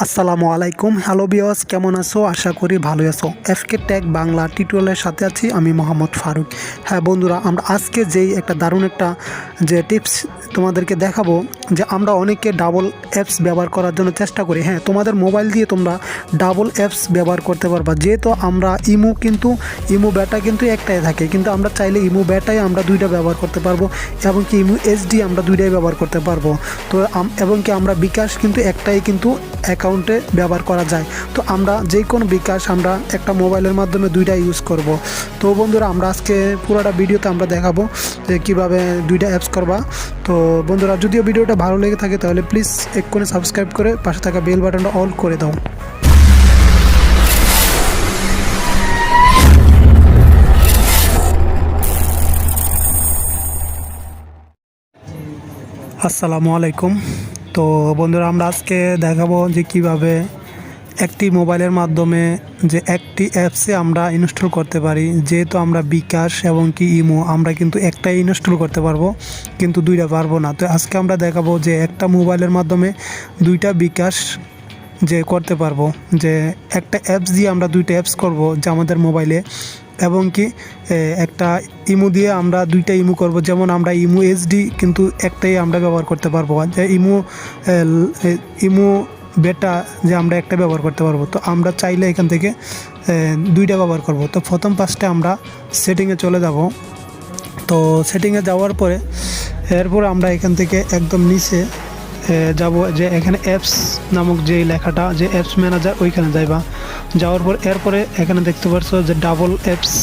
আসসালামু আলাইকুম। Hello viewers, কেমন আছো? আশা করি ভালো আছো। FkTag বাংলা টিউটোরিয়ালের সাথে আছি আমি মোহাম্মদ ফারুক। হ্যাঁ বন্ধুরা, আমরা আজকে যেই একটা দারুণ একটা টিপস তোমাদেরকে দেখাবো, যে আমরা অনেকে ডাবল অ্যাপস ব্যবহার করার জন্য চেষ্টা করি। হ্যাঁ, তোমাদের মোবাইল দিয়ে তোমরা ডাবল অ্যাপস ব্যবহার করতে পারবা। যেহেতু আমরা ইমো ব্যাটা কিন্তু একটাই থাকে, কিন্তু আমরা চাইলে ইমো ব্যাটাই আমরা দুইটা ব্যবহার করতে পারবো, এবং কি ইমো SD আমরা দুইটাই ব্যবহার করতে পারবো। তো এবং কি আমরা বিকাশ কিন্তু একটাই কিন্তু অ্যাকাউন্টে ব্যবহার করা যায়। তো আমরা যে কোনো বিকাশ আমরা একটা মোবাইলের মাধ্যমে দুইটা ইউজ করব। তো বন্ধুরা, আমরা আজকে পুরোটা ভিডিওতে আমরা দেখাবো যে কীভাবে দুইটা অ্যাপস করবা। তো বন্ধুরা, যদিও ভিডিওটা ভালো লেগে থাকে তাহলে প্লিজ এক্ষুনি সাবস্ক্রাইব করে পাশে থাকা বেল বাটনটা অল করে দাও। আসসালামু আলাইকুম। তো বন্ধুরা, আমরা আজকে দেখাবো যে কিভাবে একটি মোবাইলের মাধ্যমে যে একটি অ্যাপসে আমরা ইনস্টল করতে পারি। যেহেতু আমরা বিকাশ এবং কি ইমো আমরা কিন্তু একটাই ইনস্টল করতে পারবো, কিন্তু দুইটা পারবো না। তো আজকে আমরা দেখাবো যে একটা মোবাইলের মাধ্যমে দুইটা বিকাশ যে করতে পারবো, যে একটা অ্যাপস দিয়ে আমরা দুইটা অ্যাপস করব যে আমাদের মোবাইলে, এবং কি একটা ইমো দিয়ে আমরা দুইটা ইমো করব। যেমন আমরা ইমো SD কিন্তু একটাই আমরা ব্যবহার করতে পারবো, যে ইমো বেটা যে আমরা একটা ব্যবহার করতে পারবো। তো আমরা চাইলে এখান থেকে দুইটা ব্যবহার করব। তো প্রথম পাশে আমরা সেটিংয়ে চলে যাব। তো সেটিংয়ে যাওয়ার পরে এরপর আমরা এখান থেকে একদম নিচে যাব, যে এখানে অ্যাপস নামক যে লেখাটা, যে অ্যাপস ম্যানেজার, ওইখানে যাইবা। যাওয়ার পর এরপরে এখানে দেখতে পাচ্ছো যে ডাবল অ্যাপস।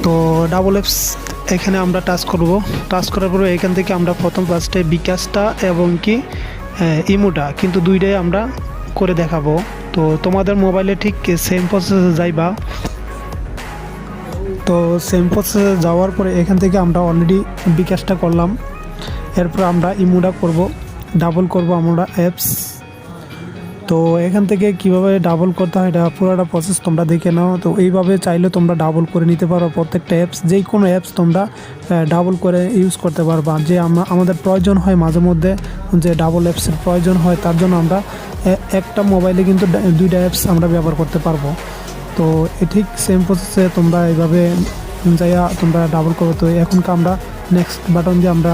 তো ডাবল অ্যাপস এখানে আমরা টাচ করব। টাচ করার পরে এখান থেকে আমরা প্রথম ফার্স্টে বিকাশটা এবং কি ইমোটা কিন্তু দুইটাই আমরা করে দেখাবো। তো তোমাদের মোবাইলে ঠিক সেম প্রসেসে যাইবা। তো সেম প্রসেসে যাওয়ার পরে এখান থেকে আমরা অলরেডি বিকাশটা করলাম। এরপর আমরা ইমোটা করব, ডাবল করব আমরা অ্যাপস। তো এখান থেকে কিভাবে ডাবল করতে হয় এটা পুরোটা প্রসেস তোমরা দেখে নাও। তো এইভাবে চাইলে তোমরা ডাবল করে নিতে পারো প্রত্যেকটা অ্যাপস। যে কোনো অ্যাপস তোমরা ডাবল করে ইউজ করতে পারবা। যে আমাদের প্রয়োজন হয় মাঝে মধ্যে যে ডাবল অ্যাপসের প্রয়োজন হয়, তার জন্য আমরা একটা মোবাইলে কিন্তু দুইটা অ্যাপস আমরা ব্যবহার করতে পারবো। তো ঠিক সেম প্রসেসে তোমরা এইভাবে যাইয়া তোমরা ডাবল করো। তো এখনকার আমরা নেক্সট বাটন দিয়ে আমরা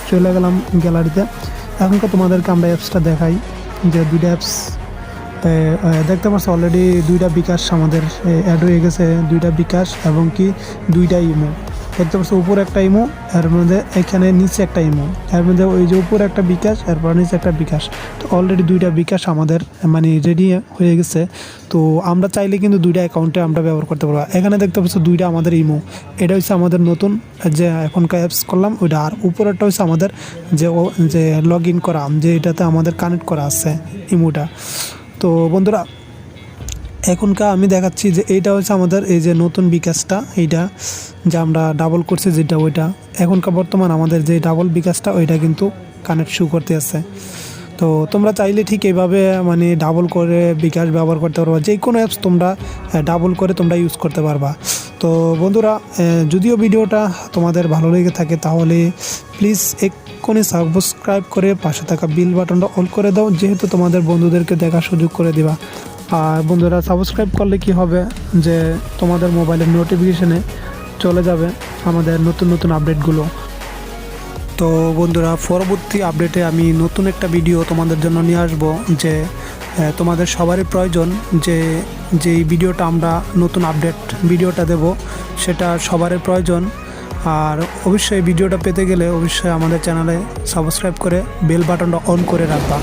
চলে গেলাম গ্যালারিতে। এখনকার তোমাদেরকে আমরা অ্যাপসটা দেখাই, যে দুইটা অ্যাপস দেখতে পাচ্ছ অলরেডি দুইটা বিকাশ আমাদের অ্যাড হয়ে গেছে, দুইটা বিকাশ এবং কি দুইটা ইমো দেখতে পাচ্ছ। উপরে একটা ইমো, এর মধ্যে এখানে নিচে একটা ইমো, এর মধ্যে ওই যে উপরে একটা বিকাশ, এরপর নিচে একটা বিকাশ। তো অলরেডি দুইটা বিকাশ আমাদের মানে রেডি হয়ে গেছে। তো আমরা চাইলে কিন্তু দুইটা অ্যাকাউন্টে আমরা ব্যবহার করতে পারবো। এখানে দেখতে পাচ্ছ দুইটা আমাদের ইমো, এটা হচ্ছে আমাদের নতুন যে এখনকার অ্যাপস করলাম ওইটা, আর উপরেরটা হচ্ছে আমাদের যে লগ ইন করা, যে এটাতে আমাদের কানেক্ট করা আছে ইমোটা। তো বন্ধুরা, এখনকার আমি দেখাচ্ছি যে এইটা হচ্ছে আমাদের এই যে নতুন বিকাশটা, এইটা যে আমরা ডাবল করছি যেটা, ওইটা এখনকার বর্তমান আমাদের যে ডাবল বিকাশটা ওইটা কিন্তু কানেক্ট শো করতে আছে। তো তোমরা চাইলে ঠিক এইভাবে মানে ডাবল করে বিকাশ ব্যবহার করতে পারবা। যে কোনো অ্যাপস তোমরা ডাবল করে তোমরা ইউজ করতে পারবা। তো বন্ধুরা, যদিও ভিডিওটা তোমাদের ভালো লেগে থাকে তাহলে প্লিজ এক্ষুনি সাবস্ক্রাইব করে পাশে থাকা বেল বাটনটা অল করে দাও, যেহেতু তোমাদের বন্ধুদেরকে দেখার সুযোগ করে দিবা। আর বন্ধুরা, সাবস্ক্রাইব করলে কি হবে, যে তোমাদের মোবাইলের নোটিফিকেশনে চলে যাবে আমাদের নতুন নতুন আপডেটগুলো। তো বন্ধুরা, পরবর্তী আপডেটে আমি নতুন একটা ভিডিও তোমাদের জন্য নিয়ে আসবো, যে তোমাদের সবারই প্রয়োজন যে যেই ভিডিওটা আমরা নতুন আপডেট ভিডিওটা দেব, সেটা সবারই প্রয়োজন। আর অবশ্যই ভিডিওটা পেতে গেলে অবশ্যই আমাদের চ্যানেলে সাবস্ক্রাইব করে বেল বাটনটা অন করে রাখবা।